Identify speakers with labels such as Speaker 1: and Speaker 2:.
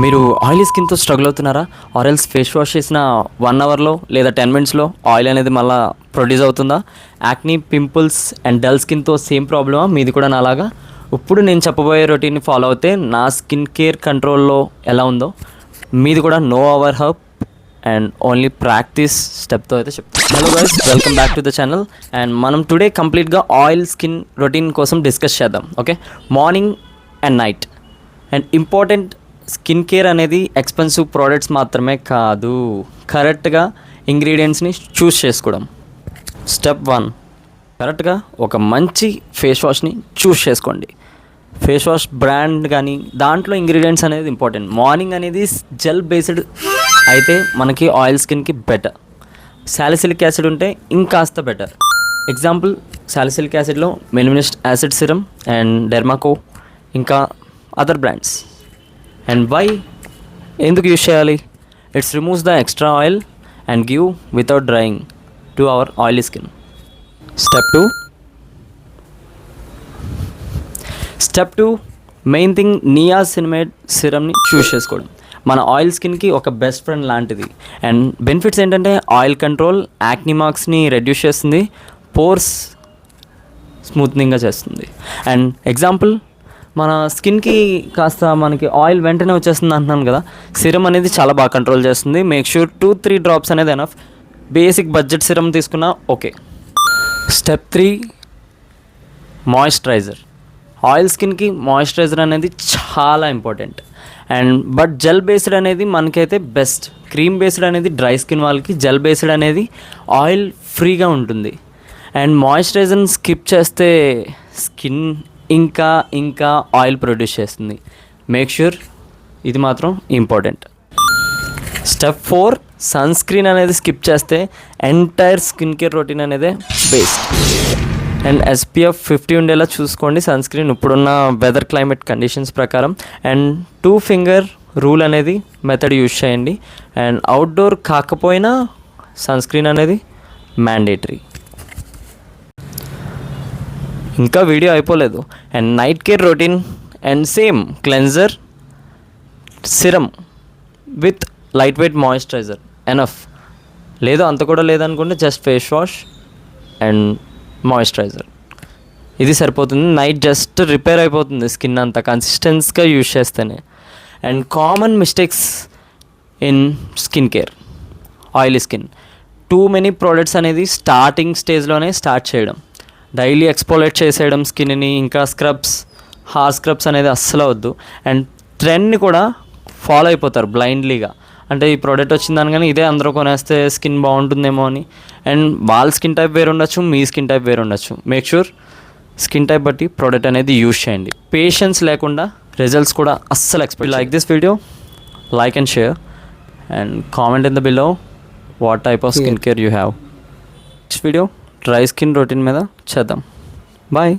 Speaker 1: మీరు oily స్కిన్తో struggle అవుతున్నారా? Or else face wash చేసిన 1 అవర్లో లేదా 10 మినిట్స్లో ఆయిల్ అనేది మళ్ళీ ప్రొడ్యూస్ అవుతుందా? యాక్నీ, పింపుల్స్ అండ్ డల్ స్కిన్తో సేమ్ ప్రాబ్లమా మీది కూడా నాలాగా? ఇప్పుడు నేను చెప్పబోయే రొటీన్ని ఫాలో అవుతే నా స్కిన్ కేర్ కంట్రోల్లో ఎలా ఉందో మీది కూడా know our herb and only practice స్టెప్తో అయితే చెప్తాను. Hello guys, welcome back to the channel. And మనం టుడే కంప్లీట్గా ఆయిల్ స్కిన్ రొటీన్ కోసం డిస్కస్ చేద్దాం. Okay, morning and night. And important, skin care అనేది ఎక్స్పెన్సివ్ ప్రోడక్ట్స్ మాత్రమే కాదు, కరెక్ట్గా ఇంగ్రీడియంట్స్ని చూస్ చేసుకోవడం. స్టెప్ 1, కరెక్ట్గా ఒక మంచి ఫేస్ వాష్ని చూస్ చేసుకోండి. ఫేస్ వాష్ బ్రాండ్ కానీ దాంట్లో ఇంగ్రీడియంట్స్ అనేది ఇంపార్టెంట్. మార్నింగ్ అనేది జెల్ బేస్డ్ అయితే మనకి ఆయిల్ స్కిన్కి బెటర్. సాలిసిలిక్ యాసిడ్ ఉంటే ఇంకాస్త బెటర్. ఎగ్జాంపుల్, సాలిసిలిక్ యాసిడ్లో minimalist acid serum and Dermaco ఇంకా అదర్ బ్రాండ్స్. అండ్ వై, ఎందుకు యూజ్ చేయాలి? It's removes the extra oil and give without drying to our oily skin. Step 2, main thing, niacinamide సిరమ్ని choose చేసుకోవడం. మన oil స్కిన్కి ఒక best friend లాంటిది. And benefits ఏంటంటే ఆయిల్ కంట్రోల్, యాక్నీ మార్క్స్ని రెడ్యూస్ చేస్తుంది, పోర్స్ స్మూత్నింగ్గా చేస్తుంది. అండ్ ఎగ్జాంపుల్, మన స్కిన్కి కాస్త మనకి ఆయిల్ వెంటనే వచ్చేస్తుంది అంటున్నాను కదా, సిరమ్ అనేది చాలా బాగా కంట్రోల్ చేస్తుంది. మేక్ షూర్ 2-3 డ్రాప్స్ అనేది ఎనఫ్. బేసిక్ బడ్జెట్ సిరమ్ తీసుకున్నా ఓకే. Step 3, moisturiser. ఆయిల్ స్కిన్కి మాయిశ్చరైజర్ అనేది చాలా important. And but gel based అనేది మనకైతే బెస్ట్. క్రీమ్ బేస్డ్ అనేది డ్రై స్కిన్ వాళ్ళకి, జెల్ బేస్డ్ అనేది ఆయిల్ ఫ్రీగా ఉంటుంది. అండ్ మాయిశ్చరైజర్ని స్కిప్ చేస్తే స్కిన్ ఇంకా ఆయిల్ ప్రొడ్యూస్ చేస్తుంది. మేక్ ష్యూర్ ఇది మాత్రం ఇంపార్టెంట్. స్టెప్ 4, సన్ స్క్రీన్ అనేది స్కిప్ చేస్తే ఎంటైర్ స్కిన్ కేర్ రొటీన్ అనేది బేస్ట్. అండ్ SPF 50 ఉండేలా చూసుకోండి సన్ స్క్రీన్ ఇప్పుడున్న వెదర్ క్లైమేట్ కండిషన్స్ ప్రకారం. అండ్ 2 ఫింగర్ రూల్ అనేది మెథడ్ యూజ్ చేయండి. అండ్ అవుట్డోర్ కాకపోయినా సన్ స్క్రీన్ అనేది మ్యాండేటరీ. ఇంకా వీడియో అయిపోలేదు. And night care routine and same cleanser, serum with light weight moisturiser enough. లేదు అంత కూడా లేదనుకుంటే just face wash and moisturiser, ఇది సరిపోతుంది. నైట్ జస్ట్ రిపేర్ అయిపోతుంది స్కిన్ అంతా కన్సిస్టెన్స్గా యూజ్ చేస్తేనే. And common mistakes in skin care, oily skin, too many products అనేది స్టార్టింగ్ స్టేజ్లోనే స్టార్ట్ చేయడం, డైలీ ఎక్స్పోలేట్ చేసేయడం స్కిన్ని, ఇంకా స్క్రబ్స్, హార్ స్క్రబ్స్ అనేది అస్సలు వద్దు. అండ్ ట్రెండ్ని కూడా ఫాలో అయిపోతారు బ్లైండ్లీగా. అంటే ఈ ప్రోడక్ట్ వచ్చిందని ఇదే అందరూ కొనేస్తే స్కిన్ బాగుంటుందేమో అని. అండ్ వాళ్ళ స్కిన్ టైప్ వేరు ఉండొచ్చు, మీ స్కిన్ టైప్ వేరు ఉండొచ్చు. మేక్ షూర్ స్కిన్ టైప్ బట్టి ప్రోడక్ట్ అనేది యూజ్ చేయండి. పేషెన్స్ లేకుండా రిజల్ట్స్ కూడా అస్సలు expect. Like this video, like and share and comment in the below what type of skin care you have. Next video dry skin routine మీద చేద్దాం. Bye.